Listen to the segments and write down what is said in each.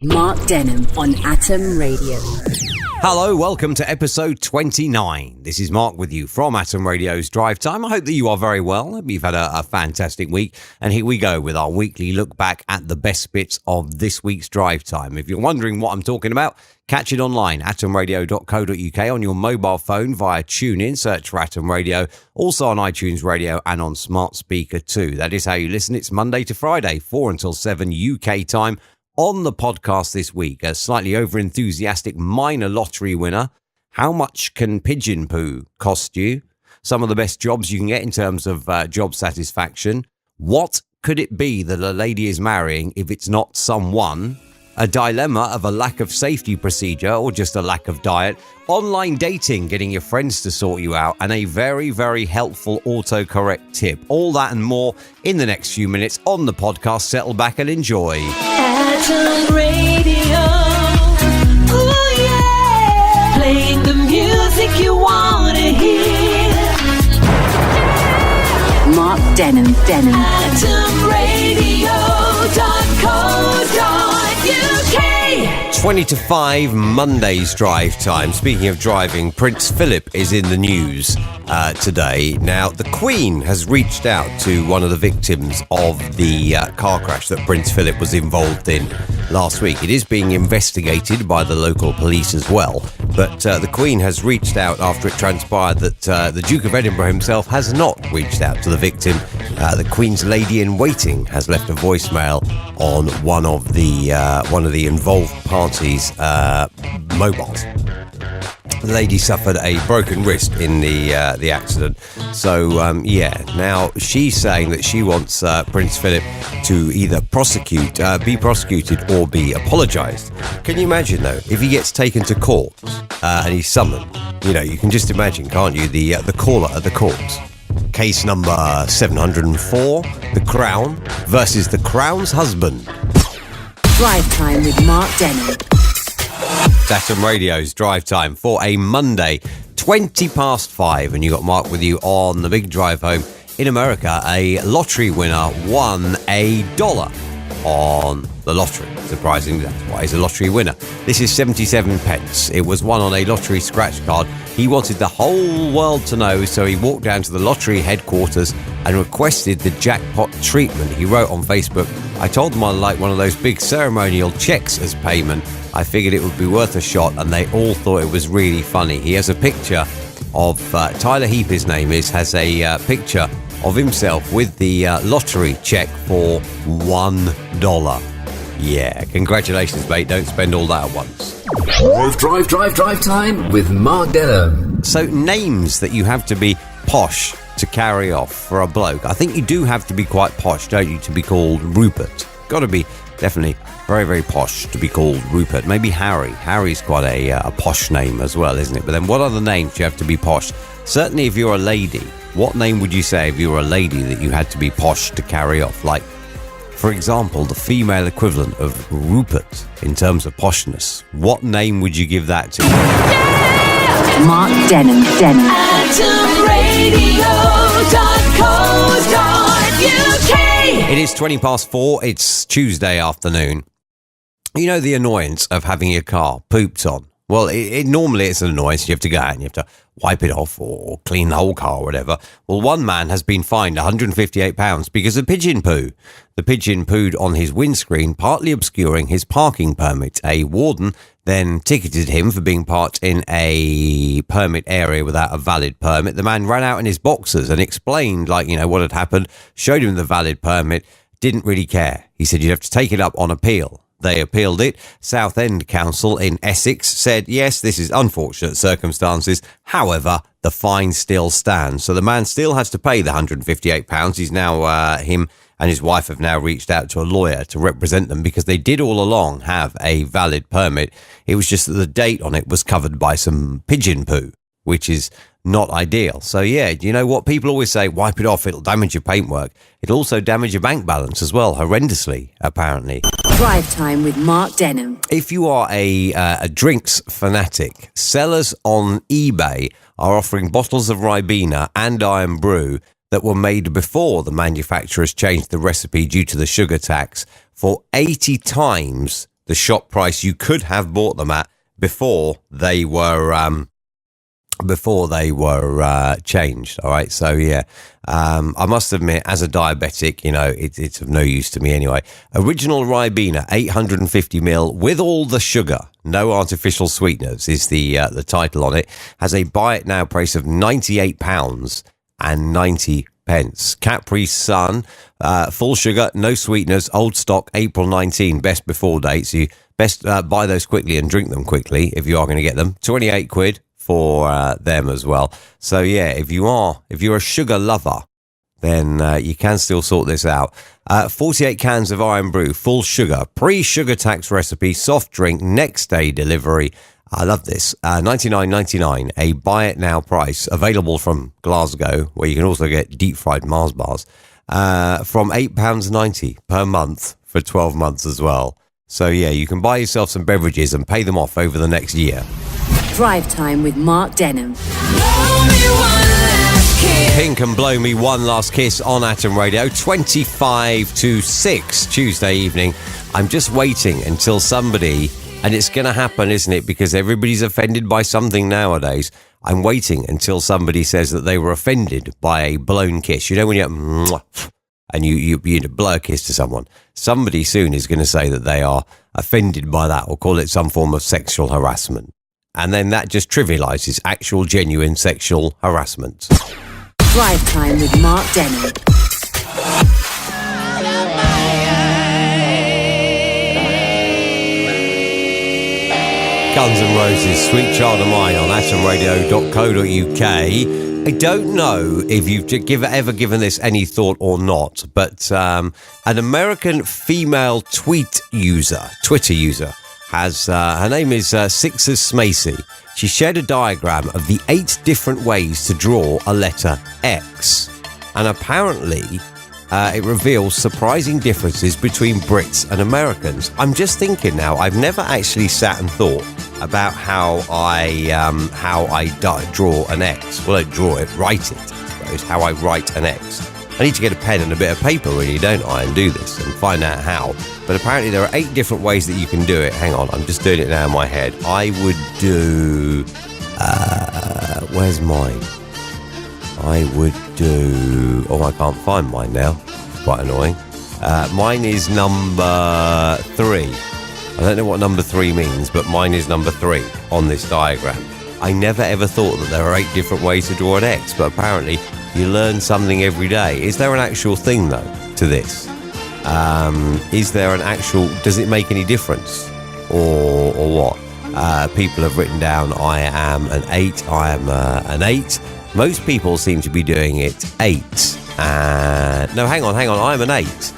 Mark Denham on Atom Radio. Hello, welcome to episode 29. This is Mark with you from Atom Radio's Drive Time. I hope that you are very well. I hope you've had a fantastic week. And here we go with our weekly look back at the best bits of this week's Drive Time. If you're wondering what I'm talking about, catch it online, atomradio.co.uk, on your mobile phone via TuneIn, search for Atom Radio, also on iTunes Radio and on Smart Speaker too. That is how you listen. It's Monday to Friday, 4 until 7 UK time. On the podcast this week, a slightly over-enthusiastic minor lottery winner. How much can pigeon poo cost you? Some of the best jobs you can get in terms of job satisfaction. What could it be that a lady is marrying if it's not someone? A dilemma of a lack of safety procedure or just a lack of diet. Online dating, getting your friends to sort you out. And a very, very helpful autocorrect tip. All that and more in the next few minutes on the podcast. Settle back and enjoy. Atom Radio. Ooh, yeah. Playing the music you want to hear. Mark Denham. AtomRadio.co.uk. 20 to 5, Monday's drive time. Speaking of driving, Prince Philip is in the news today. Now, the Queen has reached out to one of the victims of the car crash that Prince Philip was involved in last week. It is being investigated by the local police as well. But the Queen has reached out after it transpired that the Duke of Edinburgh himself has not reached out to the victim. The Queen's lady-in-waiting has left a voicemail on one of the involved parties' mobiles. The lady suffered a broken wrist in the accident. So, now she's saying that she wants Prince Philip to either be prosecuted or be apologised. Can you imagine, though, if he gets taken to court and he's summoned? You know, you can just imagine, can't you, the caller at the court. Case number 704, the Crown versus the Crown's husband. Drive Time with Mark Denham. Atom Radio's Drive Time for a Monday, 20 past 5, and you got Mark with you on the big drive home. In America, a lottery winner won $1 on the lottery. Surprisingly, that's why he's a lottery winner. This is 77 pence. It was won on a lottery scratch card. He wanted the whole world to know, so he walked down to the lottery headquarters and requested the jackpot treatment. He wrote on Facebook, "I told them I'd like one of those big ceremonial checks as payment. I figured it would be worth a shot, and they all thought it was really funny." He has a picture of Tyler Heap, his name is, has a picture of himself with the lottery check for $1. Yeah, congratulations, mate. Don't spend all that at once. Drive time with Mark Denham. So, names that you have to be posh to carry off for a bloke. I think you do have to be quite posh, don't you, to be called Rupert? Got to be definitely very, very posh to be called Rupert. Maybe Harry. Harry's quite a posh name as well, isn't it? But then what other names do you have to be posh? Certainly if you're a lady, what name would you say if you were a lady that you had to be posh to carry off? Like, for example, the female equivalent of Rupert in terms of poshness. What name would you give that to? Mark Denham. AtomRadio.co.uk. It is 20 past 4. It's Tuesday afternoon. You know the annoyance of having your car pooped on? Well, normally it's an annoyance. You have to go out and you have to wipe it off or clean the whole car or whatever. Well, one man has been fined £158 because of pigeon poo. The pigeon pooed on his windscreen, partly obscuring his parking permit. A warden then ticketed him for being parked in a permit area without a valid permit. The man ran out in his boxers and explained, what had happened, showed him the valid permit, didn't really care. He said you'd have to take it up on appeal. They appealed it. Southend Council in Essex said, yes, this is unfortunate circumstances. However, the fine still stands. So the man still has to pay the £158. He's now, him and his wife have now reached out to a lawyer to represent them because they did all along have a valid permit. It was just that the date on it was covered by some pigeon poo, which is not ideal. So yeah, you know what? People always say, wipe it off, it'll damage your paintwork. It'll also damage your bank balance as well, horrendously, apparently. Drive Time with Mark Denham. If you are a drinks fanatic, sellers on eBay are offering bottles of Ribena and Iron Brew that were made before the manufacturers changed the recipe due to the sugar tax for 80 times the shop price you could have bought them at before they were changed. All right. So yeah, I must admit, as a diabetic, it's of no use to me anyway. Original Ribena, 850 ml with all the sugar, no artificial sweeteners is the title on it. Has a buy it now price of £98.90. Capri Sun, full sugar, no sweeteners, old stock, April 19, best before date. So you best buy those quickly and drink them quickly if you are going to get them. 28 quid for them as well. So yeah, if you're a sugar lover, then you can still sort this out. 48 cans of Iron Brew, full sugar, pre-sugar tax recipe, soft drink, next day delivery. I love this. $99.99, a buy it now price, available from Glasgow, where you can also get deep fried Mars bars, from £8.90 per month for 12 months as well. So yeah, you can buy yourself some beverages and pay them off over the next year. Drive Time with Mark Denham. Pink and Blow Me One Last Kiss on Atom Radio, 25 to 6 Tuesday evening. I'm just waiting until somebody, and it's going to happen, isn't it? Because everybody's offended by something nowadays. I'm waiting until somebody says that they were offended by a blown kiss. You know when you and you blow a kiss to someone. Somebody soon is going to say that they are offended by that or call it some form of sexual harassment. And then that just trivialises actual, genuine sexual harassment. Drive Time with Mark Denham. Guns N' Roses, Sweet Child of Mine on atomradio.co.uk. I don't know if you've ever given this any thought or not, but an American female Twitter user has, her name is Sixers Smacy. She shared a diagram of the 8 different ways to draw a letter X. And apparently, it reveals surprising differences between Brits and Americans. I'm just thinking now, I've never actually sat and thought about how I draw an X. Well, I don't draw it, write it, I suppose, how I write an X. I need to get a pen and a bit of paper, really, don't I, and do this and find out how. But apparently there are 8 different ways that you can do it. Hang on, I'm just doing it now in my head. I would do... where's mine? I would do... Oh, I can't find mine now. It's quite annoying. Mine is number 3. I don't know what number 3 means, but mine is number 3 on this diagram. I never ever thought that there are 8 different ways to draw an X, but apparently you learn something every day. Is there an actual thing, though, to this? Is there an actual... Does it make any difference? Or what? People have written down, I am an 8, I am an 8. Most people seem to be doing it 8. No, hang on, I'm an 8.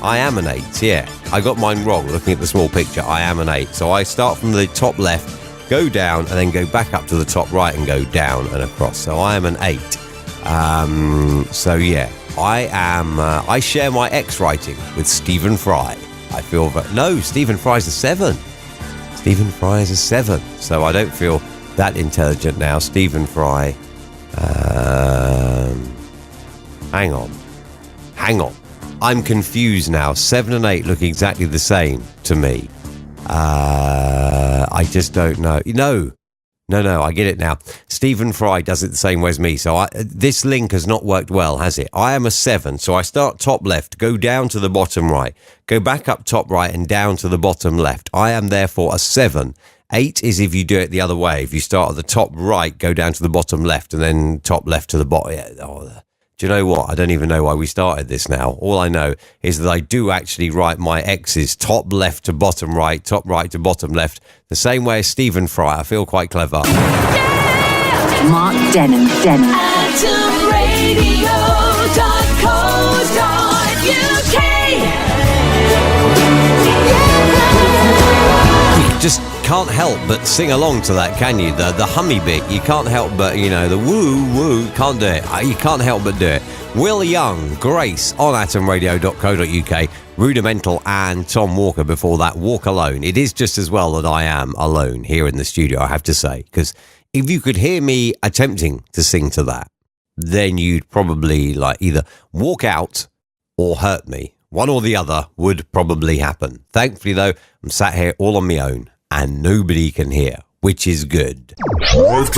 I am an 8, yeah. I got mine wrong looking at the small picture. I am an 8. So I start from the top left, go down, and then go back up to the top right and go down and across. So I am an 8. So yeah, I am... I share my X writing with Stephen Fry. I feel... No, Stephen Fry's a 7. Stephen Fry is a 7. So I don't feel that intelligent now. Stephen Fry... Hang on. I'm confused now. 7 and 8 look exactly the same to me. I just don't know. No, I get it now. Stephen Fry does it the same way as me. So this link has not worked well, has it? I am a 7. So I start top left, go down to the bottom right, go back up top right and down to the bottom left. I am therefore a 7. 8 is if you do it the other way. If you start at the top right, go down to the bottom left, and then top left to the bottom. Yeah, do you know what? I don't even know why we started this now. All I know is that I do actually write my X's top left to bottom right, top right to bottom left, the same way as Stephen Fry. I feel quite clever. Mark Denham. Just can't help but sing along to that, can you? The hummy bit, you can't help but, the woo, can't do it. You can't help but do it. Will Young, Grace on atomradio.co.uk, Rudimental and Tom Walker before that, Walk Alone. It is just as well that I am alone here in the studio, I have to say, because if you could hear me attempting to sing to that, then you'd probably either walk out or hurt me, One or the other would probably happen. Thankfully, though, I'm sat here all on my own and nobody can hear, which is good. Drive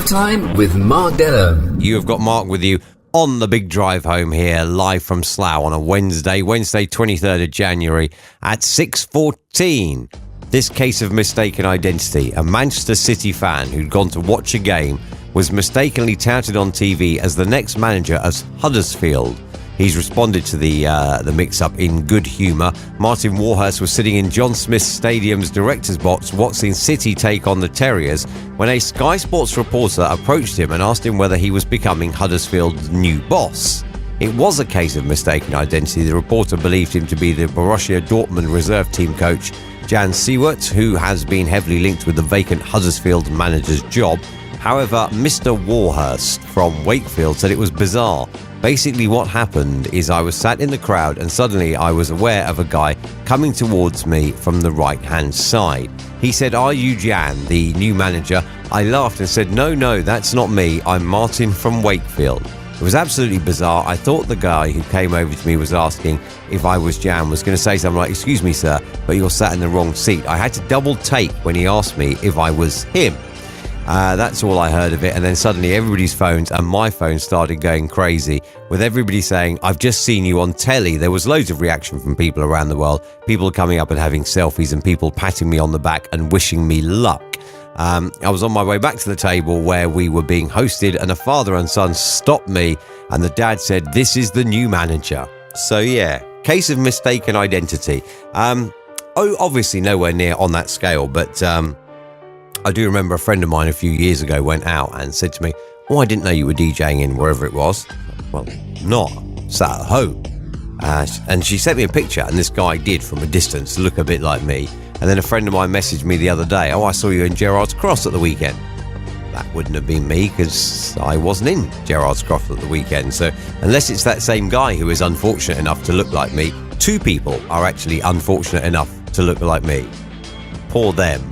time with Mark Denham. You have got Mark with you on the big drive home here, live from Slough on a Wednesday 23rd of January at 6:14. This case of mistaken identity. A Manchester City fan who'd gone to watch a game was mistakenly touted on TV as the next manager of Huddersfield. He's responded to the mix-up in good humour. Martin Warhurst was sitting in John Smith Stadium's director's box watching City take on the Terriers when a Sky Sports reporter approached him and asked him whether he was becoming Huddersfield's new boss. It was a case of mistaken identity. The reporter believed him to be the Borussia Dortmund reserve team coach, Jan Siewert, who has been heavily linked with the vacant Huddersfield manager's job. However, Mr. Warhurst from Wakefield said it was bizarre. Basically, what happened is I was sat in the crowd and suddenly I was aware of a guy coming towards me from the right-hand side. He said, "Are you Jan, the new manager?" I laughed and said, No, that's not me. I'm Martin from Wakefield." It was absolutely bizarre. I thought the guy who came over to me was asking if I was Jan, was going to say something like, "Excuse me, sir, but you're sat in the wrong seat." I had to double take when he asked me if I was him. That's all I heard of it. And then suddenly everybody's phones and my phone started going crazy with everybody saying, "I've just seen you on telly." There was loads of reaction from people around the world, people coming up and having selfies and people patting me on the back and wishing me luck. I was on my way back to the table where we were being hosted and a father and son stopped me and the dad said, "This is the new manager." So yeah, case of mistaken identity. Obviously nowhere near on that scale, but I do remember a friend of mine a few years ago went out and said to me, "Oh, I didn't know you were DJing in wherever it was." Well, not. Sat at home. And she sent me a picture and this guy did from a distance look a bit like me. And then a friend of mine messaged me the other day, "Oh, I saw you in Gerrard's Cross at the weekend." That wouldn't have been me because I wasn't in Gerrard's Cross at the weekend. So unless it's that same guy who is unfortunate enough to look like me, two people are actually unfortunate enough to look like me. Poor them.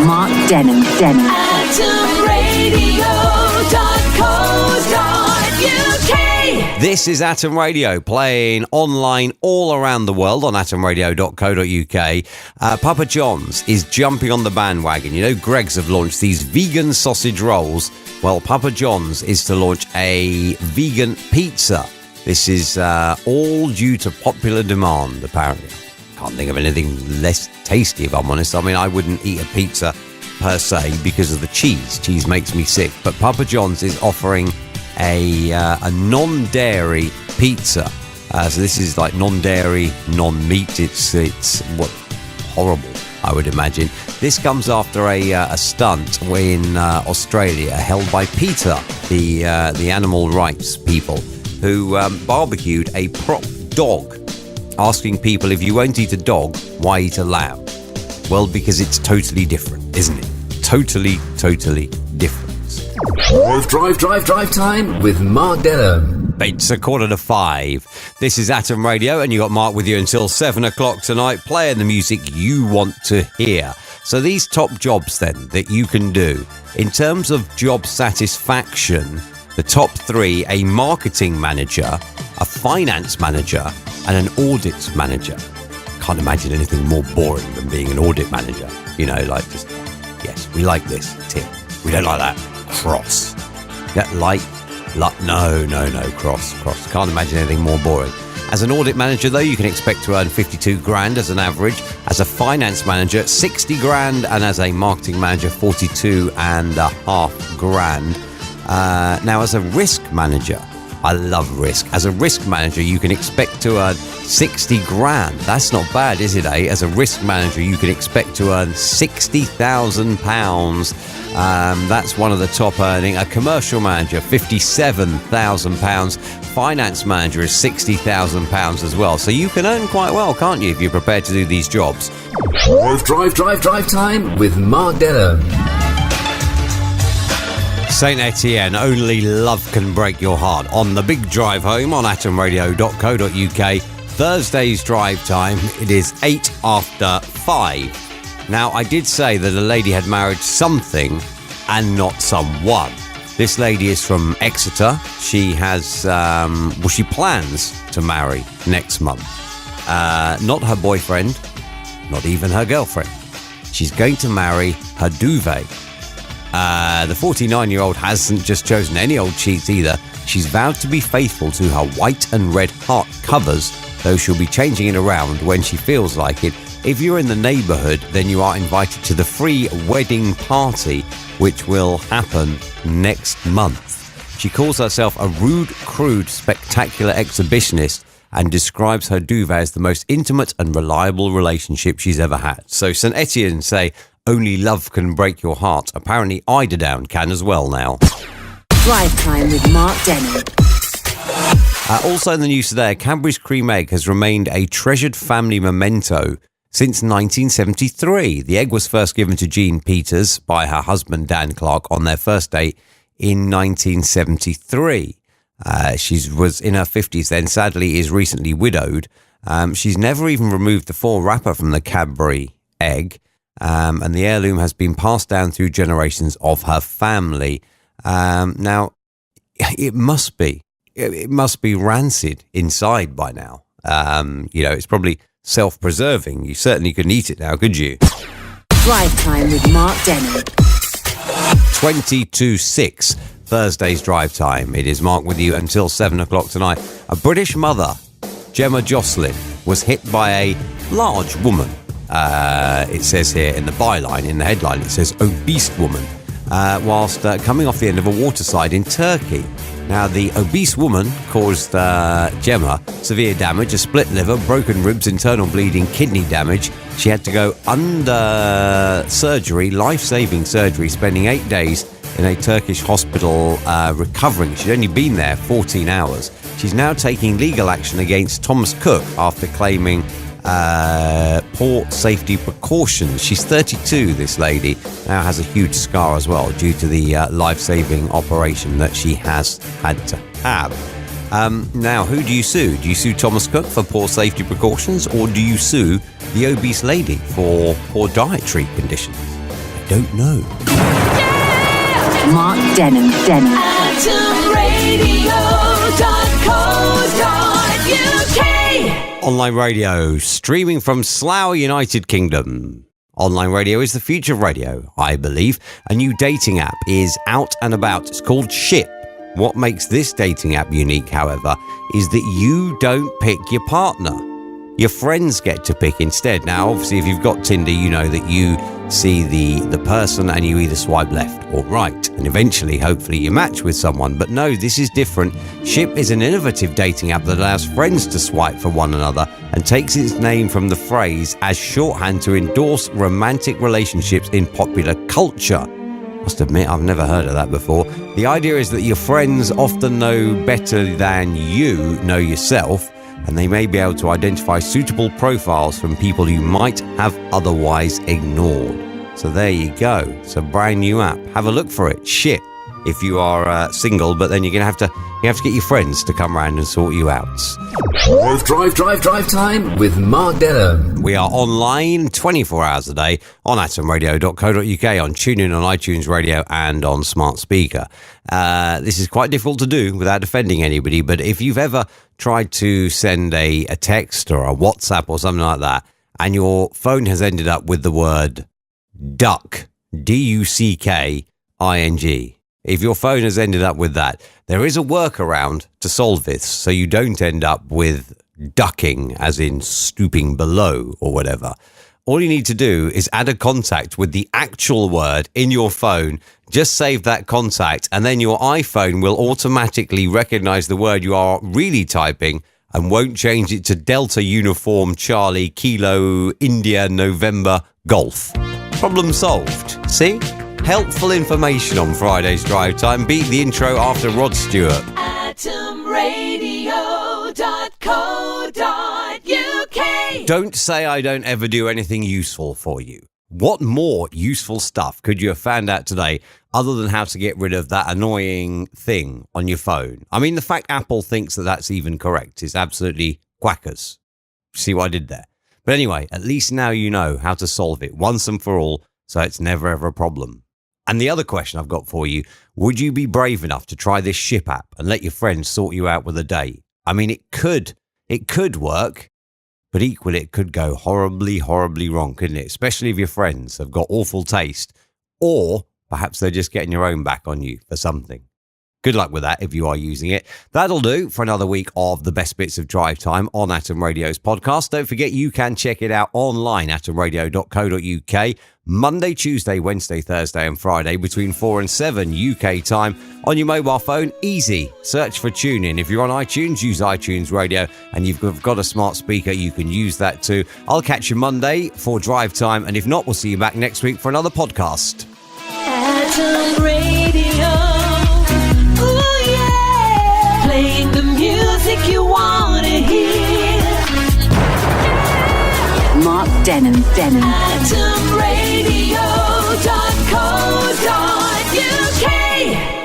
Mark Denham. AtomRadio.co.uk. This is Atom Radio, playing online all around the world on atomradio.co.uk. Papa John's is jumping on the bandwagon. You know, Greggs have launched these vegan sausage rolls. Well, Papa John's is to launch a vegan pizza. This is all due to popular demand, apparently. Can't think of anything less tasty, if I'm honest. I mean, I wouldn't eat a pizza per se because of the cheese. Cheese makes me sick. But Papa John's is offering a non-dairy pizza. So this is like non-dairy, non-meat. It's what horrible, I would imagine. This comes after a stunt in Australia held by PETA, the animal rights people, who barbecued a prop dog, asking people, if you won't eat a dog, why eat a lamb? Well, because it's totally different, isn't it? Totally different. Drive time with Mark Denham. It's 5:15. This is Atom Radio, and you got Mark with you until 7 o'clock tonight, playing the music you want to hear. So these top jobs then that you can do, in terms of job satisfaction, the top three: a marketing manager, a finance manager, and an audit manager. Can't imagine anything more boring than being an audit manager. You know, like just, yes, we like this, tick. We don't like that, cross. Yeah, no, cross. Can't imagine anything more boring. As an audit manager, though, you can expect to earn 52 grand as an average. As a finance manager, 60 grand. And as a marketing manager, 42.5 grand. Now, as a risk manager, I love risk. As a risk manager, you can expect to earn 60 grand. That's not bad, is it, eh? As a risk manager, you can expect to earn £60,000. That's one of the top earning. A commercial manager, £57,000. Finance manager is £60,000 as well. So you can earn quite well, can't you, if you're prepared to do these jobs? Drive time with Mark Denham. Saint Etienne, only love can break your heart, on the big drive home on atomradio.co.uk. Thursday's drive time, it is 5:08. Now, I did say that a lady had married something and not someone. This lady is from Exeter. She has, she plans to marry next month. Not her boyfriend, not even her girlfriend. She's going to marry her duvet. The 49-year-old hasn't just chosen any old sheets either. She's vowed to be faithful to her white and red heart covers, though she'll be changing it around when she feels like it. If you're in the neighbourhood, then you are invited to the free wedding party, which will happen next month. She calls herself a rude, crude, spectacular exhibitionist and describes her duvet as the most intimate and reliable relationship she's ever had. So St. Etienne say, only love can break your heart. Apparently Eiderdown can as well now. Drive Time with Mark Denham. Also in the news today, Cadbury's Creme egg has remained a treasured family memento since 1973. The egg was first given to Jean Peters by her husband Dan Clark on their first date in 1973. She was in her 50s then, sadly is recently widowed. She's never even removed the foil wrapper from the Cadbury egg, and the heirloom has been passed down through generations of her family. Now, it must be rancid inside by now. It's probably self-preserving. You certainly couldn't eat it now, could you? Drive Time with Mark Denham. 20 to 6, Thursday's Drive Time. It is Mark with you until 7 o'clock tonight. A British mother, Gemma Jocelyn, was hit by a large woman. It says here in the byline, in the headline, it says obese woman, whilst coming off the end of a waterside in Turkey. Now, the obese woman caused Gemma severe damage, a split liver, broken ribs, internal bleeding, kidney damage. She had to go under surgery, life-saving surgery, spending 8 days in a Turkish hospital recovering. She'd only been there 14 hours. She's now taking legal action against Thomas Cook after claiming poor safety precautions. She's 32, this lady, now has a huge scar as well due to the life-saving operation that she has had to have. Now, who do you sue? Do you sue Thomas Cook for poor safety precautions, or do you sue the obese lady for poor dietary conditions? I don't know. Mark Denham. AtomRadio.co.uk. Online radio, streaming from Slough, United Kingdom. Online radio is the future of radio, I believe. A new dating app is out and about. It's called Ship. What makes this dating app unique, however, is that you don't pick your partner. Your friends get to pick instead. Now, obviously, if you've got Tinder, you know that you see the person and you either swipe left or right. And eventually, hopefully, you match with someone. But no, this is different. Ship is an innovative dating app that allows friends to swipe for one another and takes its name from the phrase as shorthand to endorse romantic relationships in popular culture. Must admit, I've never heard of that before. The idea is that your friends often know better than you know yourself, and they may be able to identify suitable profiles from people you might have otherwise ignored. So there you go. It's a brand new app. Have a look for it. Shit, if you are single, but then you're gonna have to get your friends to come round and sort you out. Drive time with Mark Denham. We are online 24 hours a day on atomradio.co.uk, on TuneIn, on iTunes Radio, and on smart speaker. This is quite difficult to do without offending anybody, but if you've ever tried to send a text or a WhatsApp or something like that, and your phone has ended up with the word duck, DUCKING, if your phone has ended up with that, there is a workaround to solve this so you don't end up with ducking, as in stooping below or whatever. All you need to do is add a contact with the actual word in your phone. Just save that contact, and then your iPhone will automatically recognize the word you are really typing and won't change it to Delta Uniform Charlie Kilo India November Golf. Problem solved. See? Helpful information on Friday's Drive Time. Beat the intro after Rod Stewart. AtomRadio.co.uk. Don't say I don't ever do anything useful for you. What more useful stuff could you have found out today other than how to get rid of that annoying thing on your phone? I mean, the fact Apple thinks that that's even correct is absolutely quackers. See what I did there? But anyway, at least now you know how to solve it once and for all, so it's never ever a problem. And the other question I've got for you, would you be brave enough to try this Ship app and let your friends sort you out with a date? I mean, it could work, but equally it could go horribly, horribly wrong, couldn't it? Especially if your friends have got awful taste, or perhaps they're just getting your own back on you for something. Good luck with that if you are using it. That'll do for another week of the best bits of Drive Time on Atom Radio's podcast. Don't forget you can check it out online, atomradio.co.uk, Monday, Tuesday, Wednesday, Thursday and Friday between 4 and 7 UK time on your mobile phone. Easy. Search for TuneIn. If you're on iTunes, use iTunes Radio, and you've got a smart speaker, you can use that too. I'll catch you Monday for Drive Time, and if not, we'll see you back next week for another podcast. Atom Radio. Ooh, yeah. Playing the music you want to hear. Mark Denham. AtomRadio.co.uk